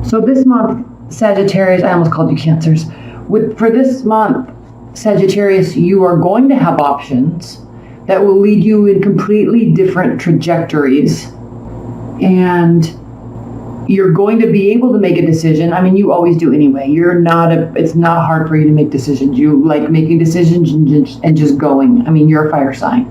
So this month, Sagittarius, I almost called you Cancers. For this month, Sagittarius, you are going to have options that will lead you in completely different trajectories. And you're going to be able to make a decision. I mean, you always do anyway. It's not hard for you to make decisions. You like making decisions and just going. I mean, you're a fire sign.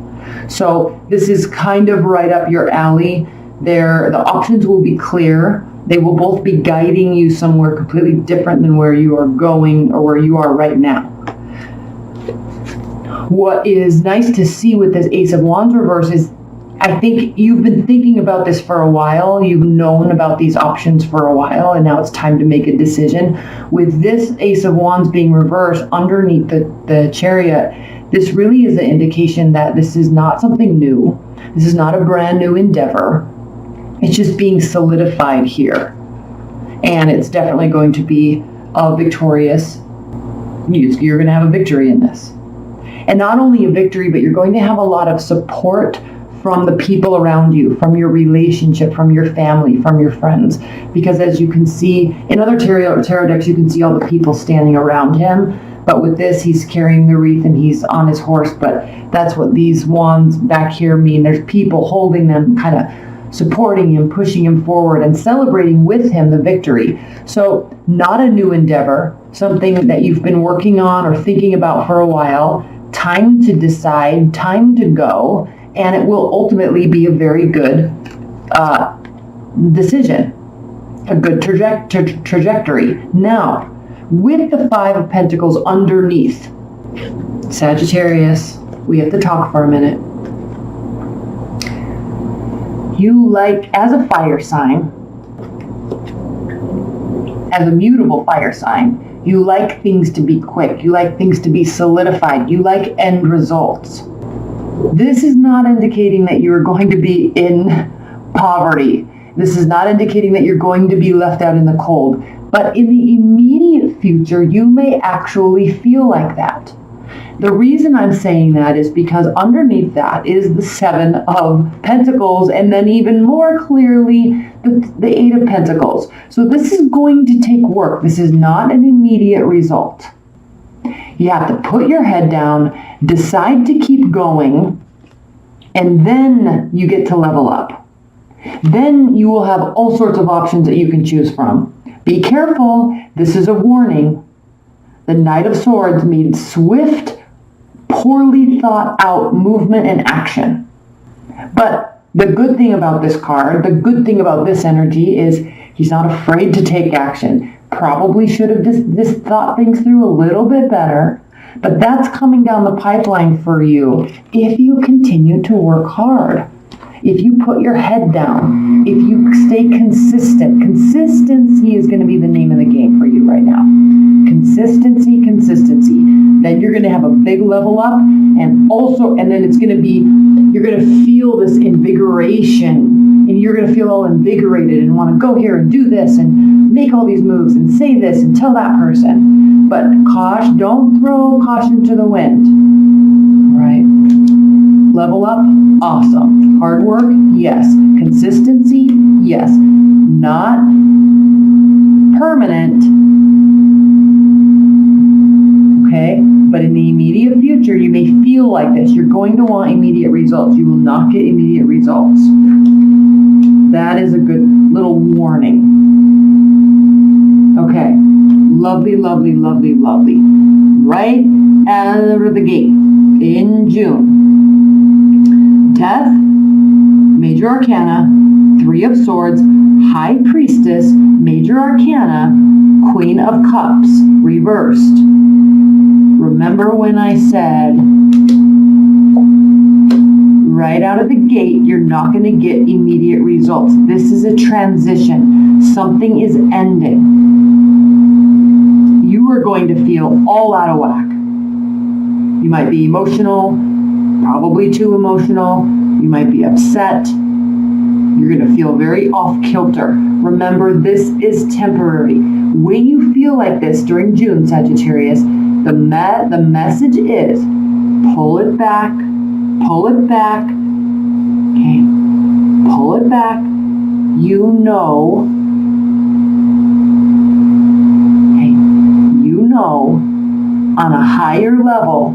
So this is kind of right up your alley. The options will be clear. They will both be guiding you somewhere completely different than where you are going or where you are right now. What is nice to see with this Ace of Wands reverse is I think you've been thinking about this for a while. You've known about these options for a while, and now it's time to make a decision. With this Ace of Wands being reversed underneath the Chariot, this really is an indication that this is not something new. This is not a brand new endeavor. It's just being solidified here. And it's definitely going to be victorious. You're going to have a victory in this. And not only a victory, but you're going to have a lot of support from the people around you, from your relationship, from your family, from your friends. Because as you can see, in other tarot decks, you can see all the people standing around him. But with this, he's carrying the wreath and he's on his horse. But that's what these wands back here mean. There's people holding them, kind of supporting him, pushing him forward, and celebrating with him the victory. So not a new endeavor, something that you've been working on or thinking about for a while. Time to decide, time to go, and it will ultimately be a very good decision, a good trajectory. Now, with the Five of Pentacles underneath, Sagittarius, we have to talk for a minute. You like, as a fire sign, as a mutable fire sign, you like things to be quick. You like things to be solidified. You like end results. This is not indicating that you're going to be in poverty. This is not indicating that you're going to be left out in the cold. But in the immediate future, you may actually feel like that. The reason I'm saying that is because underneath that is the Seven of Pentacles, and then even more clearly, the Eight of Pentacles. So this is going to take work. This is not an immediate result. You have to put your head down, decide to keep going, and then you get to level up. Then you will have all sorts of options that you can choose from. Be careful. This is a warning. The Knight of Swords means swift, poorly thought out movement and action. But the good thing about this card, the good thing about this energy is he's not afraid to take action. Probably should have just thought things through a little bit better, but that's coming down the pipeline for you if you continue to work hard. If you put your head down, if you stay consistent. Consistency is going to be the name of the game for you right now. Consistency. Then you're going to have a big level up, and then it's going to be, you're going to feel this invigoration, and you're going to feel all invigorated and want to go here and do this and make all these moves and say this and tell that person. But don't throw caution to the wind, right? Level up, awesome. Hard work, yes. Consistency, yes. Not permanent, okay? But in the immediate future, you may feel like this. You're going to want immediate results. You will not get immediate results. That is a good little warning. Okay. Lovely. Right out of the gate in June. Death, Major Arcana, Three of Swords, High Priestess, Major Arcana, Queen of Cups, reversed. Remember when I said, right out of the gate, you're not going to get immediate results. This is a transition. Something is ending. You are going to feel all out of whack. You might be emotional, probably too emotional. You might be upset. You're going to feel very off kilter. Remember, this is temporary. When you feel like this during June, Sagittarius, the message is pull it back. Okay, pull it back. You know higher level,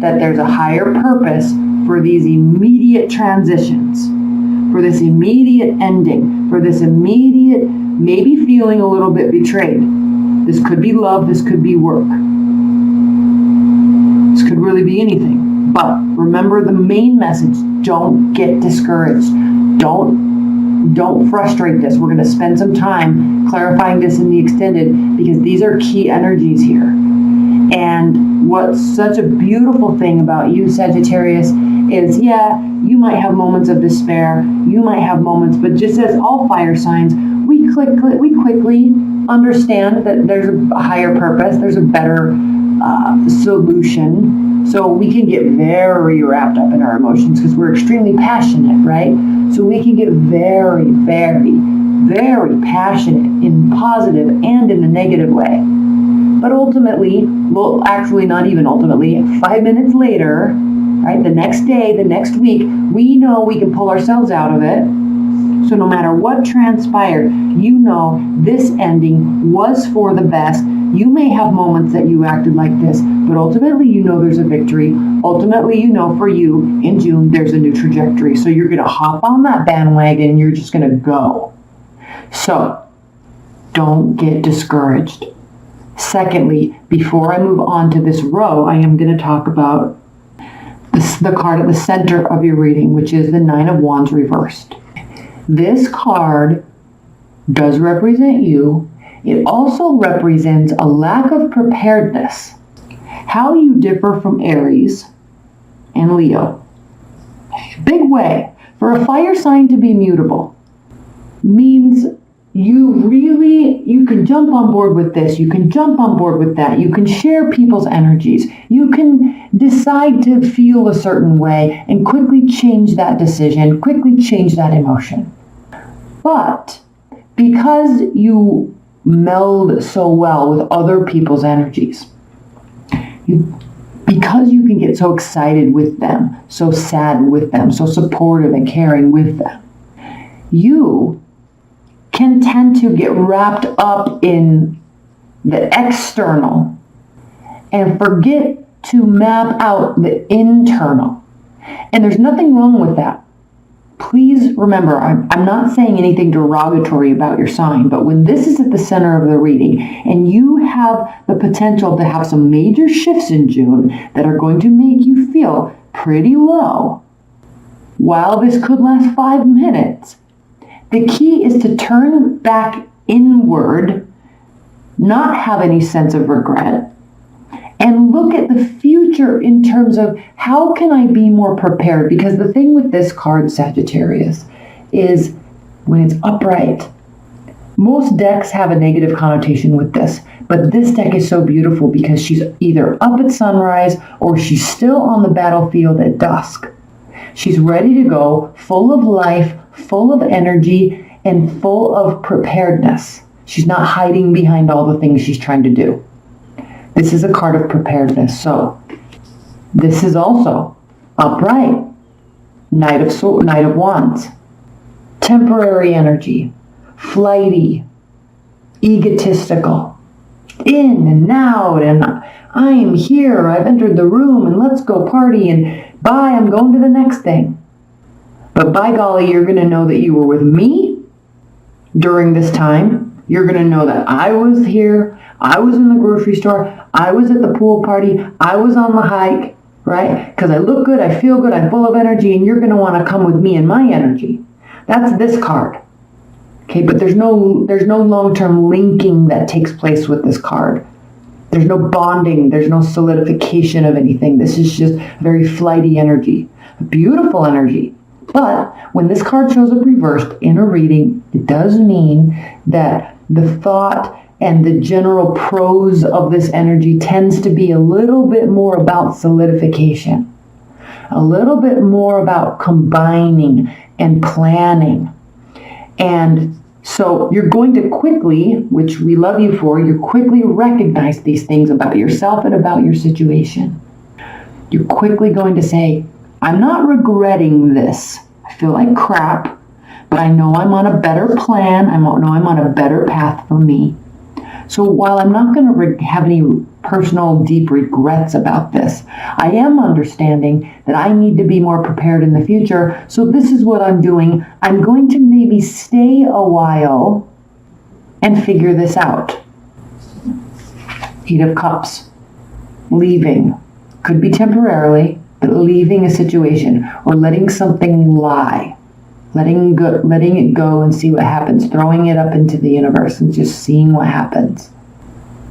that there's a higher purpose for these immediate transitions, for this immediate ending, for this immediate, maybe feeling a little bit betrayed. This could be love, this could be work. This could really be anything. But remember the main message, don't get discouraged. Don't frustrate this. We're going to spend some time clarifying this in the extended because these are key energies here. And what's such a beautiful thing about you, Sagittarius, is, yeah, you might have moments of despair. You might have moments, but just as all fire signs, we quickly understand that there's a higher purpose. There's a better solution. So we can get very wrapped up in our emotions because we're extremely passionate, right? So we can get very, very, very passionate in positive and in the negative way. But ultimately, well, actually not even ultimately, 5 minutes later, right, the next day, the next week, we know we can pull ourselves out of it. So no matter what transpired, you know this ending was for the best. You may have moments that you acted like this, but ultimately you know there's a victory. Ultimately, you know for you, in June, there's a new trajectory. So you're going to hop on that bandwagon and you're just going to go. So don't get discouraged. Secondly, before I move on to this row, I am going to talk about the card at the center of your reading, which is the Nine of Wands reversed. This card does represent you. It also represents a lack of preparedness. How you differ from Aries and Leo. Big way. For a fire sign to be mutable means you can jump on board with this, you can jump on board with that, you can share people's energies, you can decide to feel a certain way and quickly change that decision, quickly change that emotion. But because you meld so well with other people's energies, because you can get so excited with them, so sad with them, so supportive and caring with them, you can tend to get wrapped up in the external and forget to map out the internal. And there's nothing wrong with that. Please remember, I'm not saying anything derogatory about your sign, but when this is at the center of the reading and you have the potential to have some major shifts in June that are going to make you feel pretty low, while this could last 5 minutes, the key is to turn back inward, not have any sense of regret, and look at the future in terms of how can I be more prepared? Because the thing with this card, Sagittarius, is when it's upright. Most decks have a negative connotation with this, but this deck is so beautiful because she's either up at sunrise or she's still on the battlefield at dusk. She's ready to go, full of life, full of energy, and full of preparedness. She's not hiding behind all the things she's trying to do. This is a card of preparedness. So this is also upright. Knight of Wands. Temporary energy. Flighty. Egotistical. In and out, and I'm here, I've entered the room, and let's go party, and bye, I'm going to the next thing. But by golly, you're going to know that you were with me during this time. You're going to know that I was here, I was in the grocery store, I was at the pool party, I was on the hike, right? Because I look good, I feel good, I'm full of energy, and you're going to want to come with me and my energy. That's this card. Okay, but there's no long-term linking that takes place with this card. There's no bonding, there's no solidification of anything. This is just very flighty energy, a beautiful energy. But when this card shows up reversed in a reading, it does mean that the thought and the general prose of this energy tends to be a little bit more about solidification, a little bit more about combining and planning. And so you're going to quickly, which we love you for, you quickly recognize these things about yourself and about your situation. You're quickly going to say, I'm not regretting this. I feel like crap, but I know I'm on a better plan. I know I'm on a better path for me. So while I'm not going to have any personal deep regrets about this, I am understanding that I need to be more prepared in the future. So this is what I'm doing. I'm going to maybe stay a while and figure this out. Eight of Cups. Leaving. Could be temporarily, but leaving a situation or letting something lie. Letting it go and see what happens. Throwing it up into the universe and just seeing what happens.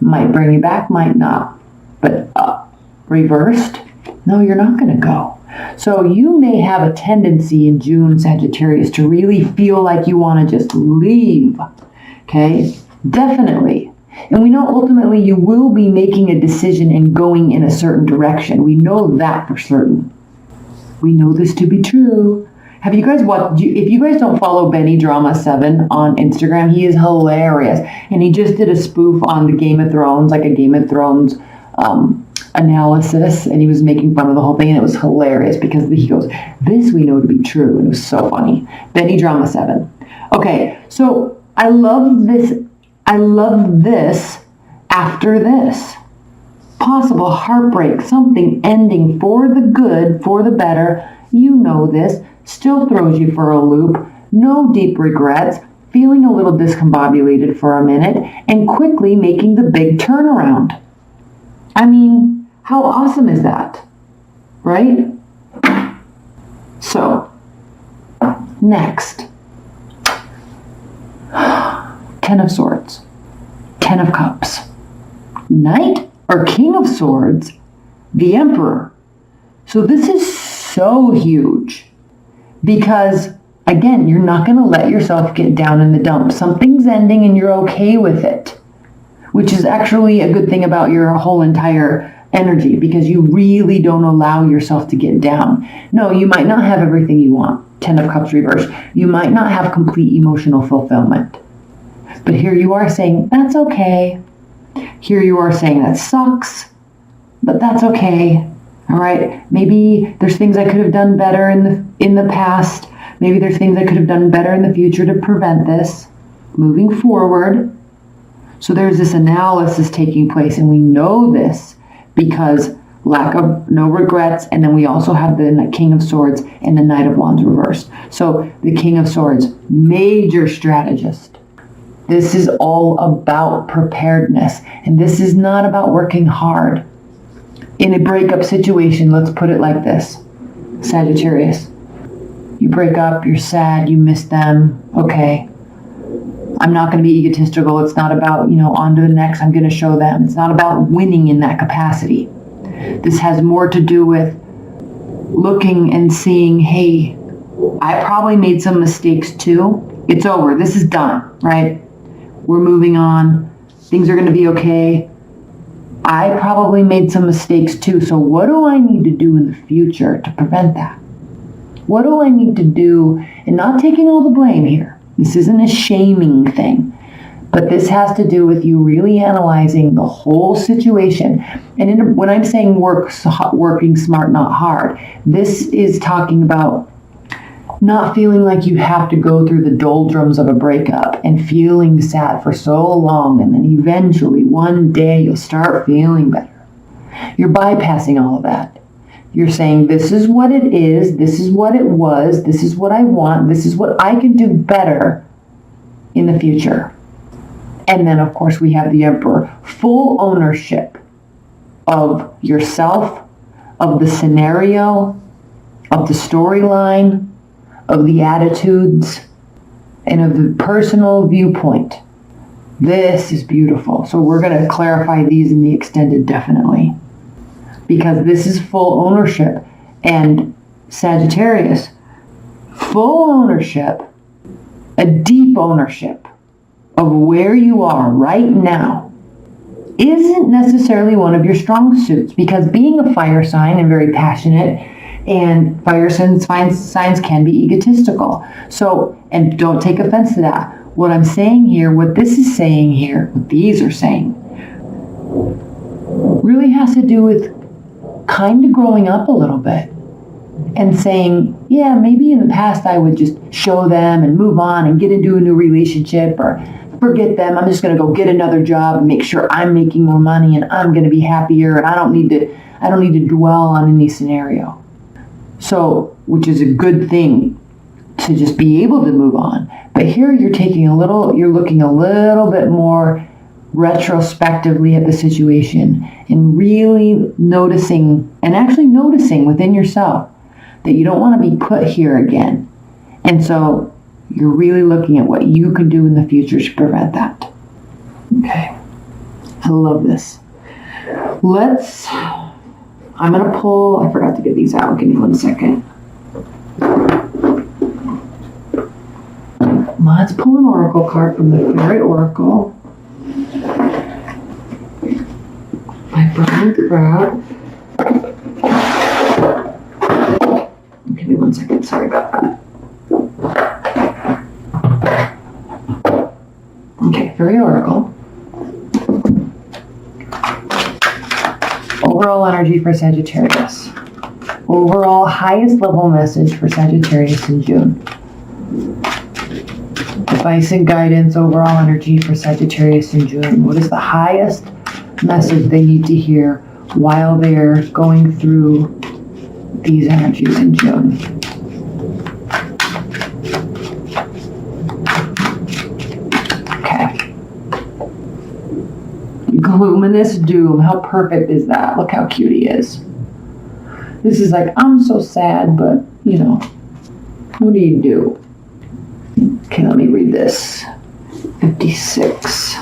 Might bring you back, might not. But reversed, no, you're not going to go. So you may have a tendency in June, Sagittarius, to really feel like you want to just leave. Okay? Definitely. And we know ultimately you will be making a decision and going in a certain direction. We know that for certain. We know this to be true. Have you guys watched, if you guys don't follow Benny Drama 7 on Instagram, he is hilarious. And he just did a spoof on the Game of Thrones, like a Game of Thrones analysis. And he was making fun of the whole thing. And it was hilarious because he goes, this we know to be true. And it was so funny. Benny Drama 7. Okay, so I love this. I love this after this. Possible heartbreak, something ending for the good, for the better. You know this. Still throws you for a loop. No deep regrets. Feeling a little discombobulated for a minute. And quickly making the big turnaround. I mean, how awesome is that? Right? So, next. 10 of Swords, 10 of Cups, Knight or King of Swords, the Emperor. So this is so huge because, again, you're not going to let yourself get down in the dumps. Something's ending and you're okay with it, which is actually a good thing about your whole entire energy because you really don't allow yourself to get down. No, you might not have everything you want. 10 of Cups reversed. You might not have complete emotional fulfillment. But here you are saying, that's okay. Here you are saying, that sucks, but that's okay. All right. Maybe there's things I could have done better in the past. Maybe there's things I could have done better in the future to prevent this. Moving forward. So there's this analysis taking place, and we know this because no regrets, and then we also have the King of Swords and the Knight of Wands reversed. So the King of Swords, major strategist. This is all about preparedness, and this is not about working hard. In a breakup situation, let's put it like this. Sagittarius, you break up, you're sad, you miss them, okay. I'm not going to be egotistical. It's not about, on to the next, I'm going to show them. It's not about winning in that capacity. This has more to do with looking and seeing, hey, I probably made some mistakes too. It's over. This is done, right? We're moving on. Things are going to be okay. I probably made some mistakes too. So what do I need to do in the future to prevent that? What do I need to do? And not taking all the blame here. This isn't a shaming thing. But this has to do with you really analyzing the whole situation. And when I'm saying working smart, not hard, this is talking about not feeling like you have to go through the doldrums of a breakup and feeling sad for so long, and then eventually one day you'll start feeling better. You're bypassing all of that. You're saying, this is what it is, this is what it was, this is what I want, this is what I can do better in the future. And then, of course, we have the Emperor. Full ownership of yourself, of the scenario, of the storyline, of the attitudes, and of the personal viewpoint. This is beautiful. So we're going to clarify these in the extended definitely. Because this is full ownership. And Sagittarius, full ownership, a deep ownership of where you are right now isn't necessarily one of your strong suits, because being a fire sign and very passionate, and fire signs can be egotistical. So, and don't take offense to that. What I'm saying here, what this is saying here, what these are saying, really has to do with kind of growing up a little bit and saying, yeah, maybe in the past I would just show them and move on and get into a new relationship or forget them. I'm just going to go get another job and make sure I'm making more money and I'm going to be happier, and I don't need to dwell on any scenario. So, which is a good thing to just be able to move on. But here you're looking a little bit more retrospectively at the situation and really noticing within yourself that you don't want to be put here again. And so you're really looking at what you can do in the future to prevent that. Okay. I love this. I'm going to pull, I forgot to get these out. Give me 1 second. Let's pull an oracle card from the Fairy Oracle by Brian Pratt. Give me 1 second. Sorry about that. Okay, Fairy Oracle. Overall energy for Sagittarius. Overall highest level message for Sagittarius in June. Advice and guidance, overall energy for Sagittarius in June. What is the highest message they need to hear while they're going through these energies in June? Okay. Luminous doom. How perfect is that? Look how cute he is. This is like, I'm so sad, but, what do you do? Okay, let me read this. 56.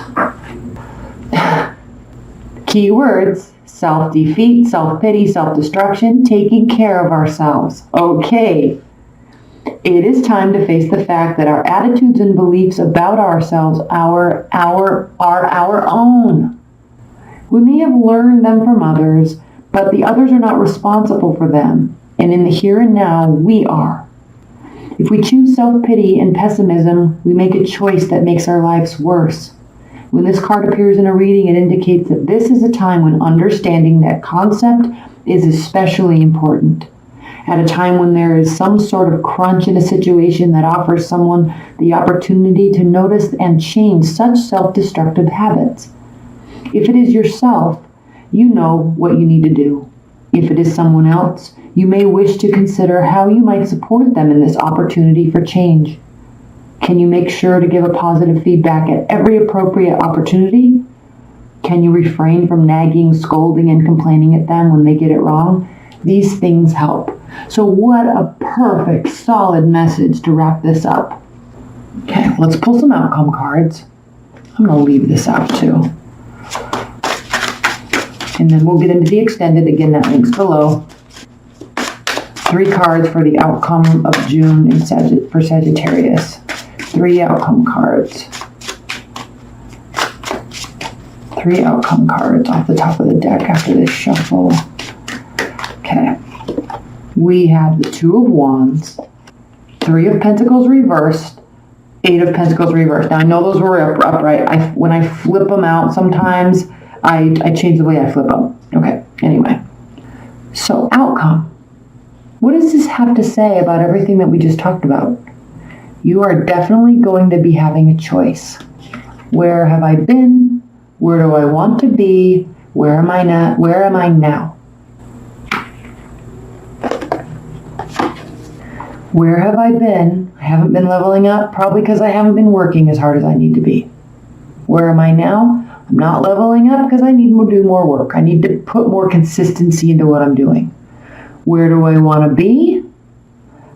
Keywords: self-defeat, self-pity, self-destruction, taking care of ourselves. Okay. It is time to face the fact that our attitudes and beliefs about ourselves are our own. We may have learned them from others, but the others are not responsible for them. And in the here and now, we are. If we choose self-pity and pessimism, we make a choice that makes our lives worse. When this card appears in a reading, it indicates that this is a time when understanding that concept is especially important. At a time when there is some sort of crunch in a situation that offers someone the opportunity to notice and change such self-destructive habits. If it is yourself, you know what you need to do. If it is someone else, you may wish to consider how you might support them in this opportunity for change. Can you make sure to give a positive feedback at every appropriate opportunity? Can you refrain from nagging, scolding, and complaining at them when they get it wrong? These things help. So what a perfect, solid message to wrap this up. Okay, let's pull some outcome cards. I'm going to leave this out too. And then we'll get into the extended. Again, that link's below. 3 cards for the outcome of June for Sagittarius. 3 outcome cards. 3 outcome cards off the top of the deck after this shuffle. Okay. We have the 2 of Wands, 3 of Pentacles reversed, 8 of Pentacles reversed. Now I know those were upright. When I flip them out sometimes, I change the way I flip them. Okay, anyway. So outcome. What does this have to say about everything that we just talked about? You are definitely going to be having a choice. Where have I been? Where do I want to be? Where am I now? Where am I now? Where have I been? I haven't been leveling up, probably because I haven't been working as hard as I need to be. Where am I now? I'm not leveling up because I need to do more work. I need to put more consistency into what I'm doing. Where do I want to be?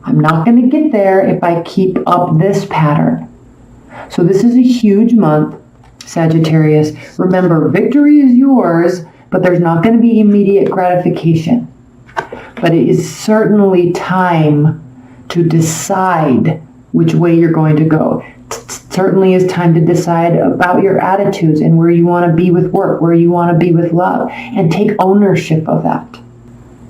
I'm not going to get there if I keep up this pattern. So this is a huge month, Sagittarius. Remember, victory is yours, but there's not going to be immediate gratification. But it is certainly time to decide which way you're going to go. Certainly is time to decide about your attitudes and where you want to be with work, where you want to be with love, and take ownership of that.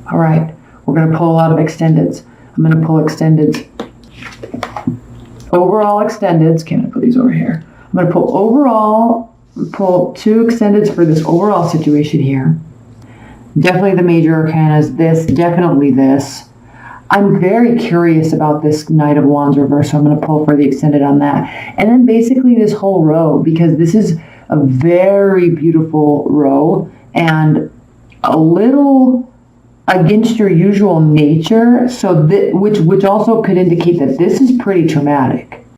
All right, we're going to pull a lot of extendeds. I'm going to pull extendeds. Overall extendeds. Can I put these over here? I'm going to pull 2 extendeds for this overall situation here. Definitely the major arcana is this, definitely this. I'm very curious about this Knight of Wands reverse, so I'm going to pull for the extended on that. And then basically this whole row, because this is a very beautiful row and a little against your usual nature, so which also could indicate that this is pretty traumatic.